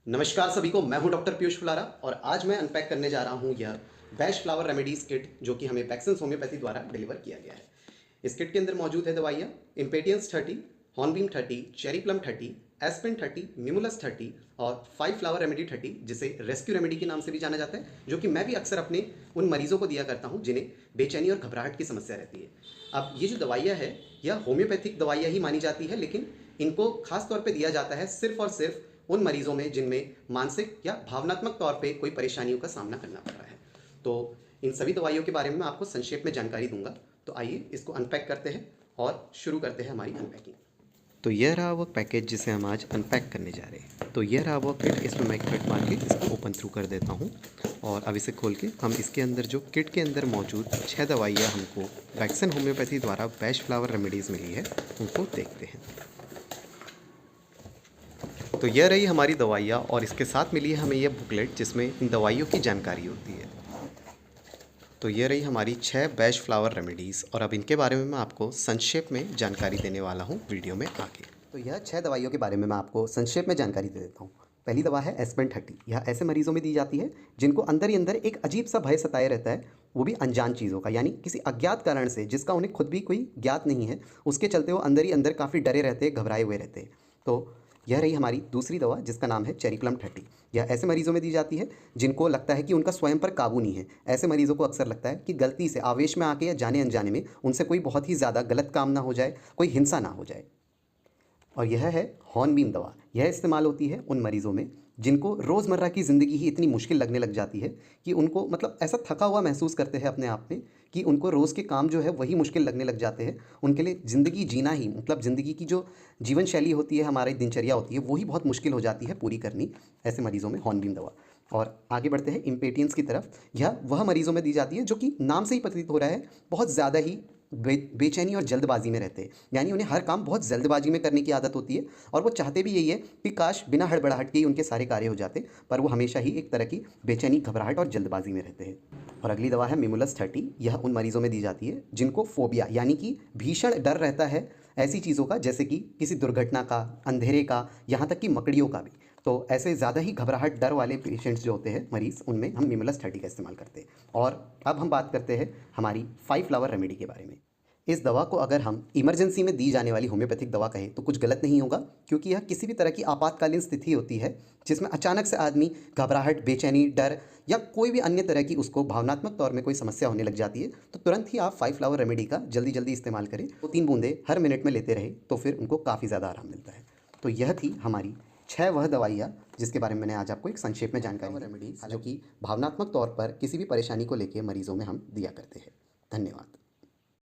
नमस्कार सभी को, मैं हूं डॉक्टर पीयूष फुलारा और आज मैं अनपैक करने जा रहा हूं यह बेस्ट फ्लावर रेमेडीज़ किट जो कि हमें बैक्सन्स होम्योपैथी द्वारा डिलीवर किया गया है। इस किट के अंदर मौजूद है दवाइयाँ इम्पेटियंस 30, hornbeam 30, cherry plum 30, aspen 30, mimulus 30 और 5 फ्लावर रेमेडी 30, जिसे रेस्क्यू रेमेडी के नाम से भी जाना जाता है, जो कि मैं भी अक्सर अपने उन मरीजों को दिया करता हूँ जिन्हें बेचैनी और घबराहट की समस्या रहती है। अब ये जो दवाइयाँ है यह होम्योपैथिक दवाइयाँ ही मानी जाती है, लेकिन इनको खास तौर पे दिया जाता है सिर्फ और सिर्फ उन मरीजों में जिनमें मानसिक या भावनात्मक तौर पे कोई परेशानियों का सामना करना पड़ रहा है। तो इन सभी दवाइयों के बारे में मैं आपको संक्षेप में जानकारी दूंगा। तो आइए इसको अनपैक करते हैं और शुरू करते हैं हमारी अनपैकिंग। तो यह रहा वो पैकेज जिसे हम आज अनपैक करने जा रहे हैं। तो यह रहा वो किट, इसमें मैं किट मार के इसको ओपन थ्रू कर देता हूँ और अब इसे खोल के हम इसके अंदर जो किट के अंदर मौजूद 6 दवाइयाँ हमको बैक्सन होम्योपैथी द्वारा बेस्ट फ्लावर रेमेडीज़ मिली है उनको देखते हैं। तो यह रही हमारी दवाइयाँ और इसके साथ मिली है हमें यह बुकलेट जिसमें इन दवाइयों की जानकारी होती है। तो ये रही हमारी 6 बेस्ट फ्लावर रेमेडीज़ और अब इनके बारे में मैं आपको संक्षेप में जानकारी देने वाला हूँ वीडियो में आगे। तो यह 6 दवाइयों के बारे में मैं आपको संक्षेप में जानकारी दे देता हूँ। पहली दवा है एस्पेन 30। यह ऐसे मरीजों में दी जाती है जिनको अंदर ही अंदर एक अजीब सा भय सताए रहता है, वो भी अनजान चीज़ों का, यानी किसी अज्ञात कारण से जिसका उन्हें खुद भी कोई ज्ञात नहीं है, उसके चलते वो अंदर ही अंदर काफ़ी डरे रहते हैं, घबराए हुए रहते हैं। तो यह रही हमारी दूसरी दवा जिसका नाम है चेरी प्लम 30। यह ऐसे मरीजों में दी जाती है जिनको लगता है कि उनका स्वयं पर काबू नहीं है। ऐसे मरीजों को अक्सर लगता है कि गलती से आवेश में आके या जाने अनजाने में उनसे कोई बहुत ही ज़्यादा गलत काम ना हो जाए, कोई हिंसा ना हो जाए। और यह है हॉर्नबीम दवा। यह इस्तेमाल होती है उन मरीज़ों में जिनको रोज़मर्रा की ज़िंदगी ही इतनी मुश्किल लगने लग जाती है कि उनको मतलब ऐसा थका हुआ महसूस करते हैं अपने आप में कि उनको रोज़ के काम जो है वही मुश्किल लगने लग जाते हैं। उनके लिए ज़िंदगी जीना ही, मतलब ज़िंदगी की जो जीवन शैली होती है, हमारी दिनचर्या होती है, वही बहुत मुश्किल हो जाती है पूरी करनी ऐसे मरीज़ों में हॉर्नबीम दवा। और आगे बढ़ते हैं इम्पेटियंस की तरफ। यह वह मरीज़ों में दी जाती है जो कि नाम से ही प्रतीत हो रहा है बहुत ज़्यादा ही बेचैनी और जल्दबाजी में रहते हैं, यानी उन्हें हर काम बहुत जल्दबाजी में करने की आदत होती है और वो चाहते भी यही है कि काश बिना हड़बड़ाहट के ही उनके सारे कार्य हो जाते, पर वो हमेशा ही एक तरह की बेचैनी, घबराहट और जल्दबाजी में रहते हैं। और अगली दवा है मिमुलस 30। यह उन मरीजों में दी जाती है जिनको फोबिया यानी कि भीषण डर रहता है ऐसी चीज़ों का, जैसे कि किसी दुर्घटना का, अंधेरे का, यहाँ तक कि मकड़ियों का भी। तो ऐसे ज़्यादा ही घबराहट डर वाले पेशेंट्स जो होते हैं मरीज़, उनमें हम मिमुलस 30 का इस्तेमाल करते हैं। और अब हम बात करते हैं हमारी 5 फ्लावर रेमेडी के बारे में। इस दवा को अगर हम इमरजेंसी में दी जाने वाली होम्योपैथिक दवा कहें तो कुछ गलत नहीं होगा, क्योंकि यह किसी भी तरह की आपातकालीन स्थिति होती है जिसमें अचानक से आदमी घबराहट, बेचैनी, डर या कोई भी अन्य तरह की उसको भावनात्मक तौर में कोई समस्या होने लग जाती है, तो तुरंत ही आप 5 फ्लावर रेमेडी का जल्दी जल्दी इस्तेमाल करें। 2-3 बूंदे हर मिनट में लेते रहे तो फिर उनको काफ़ी ज़्यादा आराम मिलता है। तो यह थी हमारी 6 वह दवाइयाँ जिसके बारे में मैंने आज आपको एक संक्षेप में जानकारी रेमेडीज जो कि भावनात्मक तौर पर किसी भी परेशानी को लेकर मरीजों में हम दिया करते हैं। धन्यवाद।